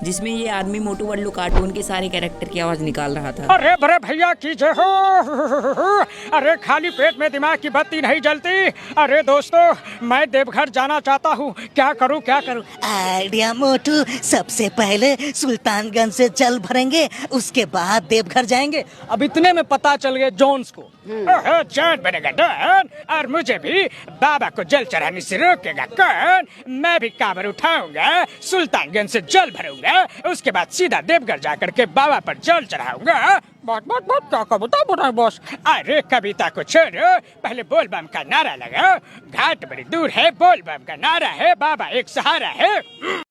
जिसमें ये आदमी मोटू पतलू कार्टून के सारे कैरेक्टर की आवाज निकाल रहा था। अरे बड़े भैया कीजिए हो। अरे खाली पेट में दिमाग की बत्ती नहीं जलती। अरे दोस्तों, मैं देवघर जाना चाहता हूँ, क्या करूँ क्या करूँ? आइडिया मोटू, सबसे पहले सुल्तानगंज से जल भरेंगे, उसके बाद देवघर जाएंगे। अब इतने में पता चल गया जोन्स को। जॉन बनेगा डॉन, और मुझे भी बाबा को जल चढ़ाने से रोकेगा कौन? मैं भी कांवर उठाऊंगा, सुल्तानगंज से जल भरूंगा, उसके बाद सीधा देवघर जाकर के बाबा पर जल चढ़ाऊंगा। बहुत बहुत बहुत क्या कविता बॉस। अरे कविता को छोड़ो, पहले बोल बम का नारा लगाओ। घाट बड़ी दूर है, बोल बम का नारा है, बाबा एक सहारा है।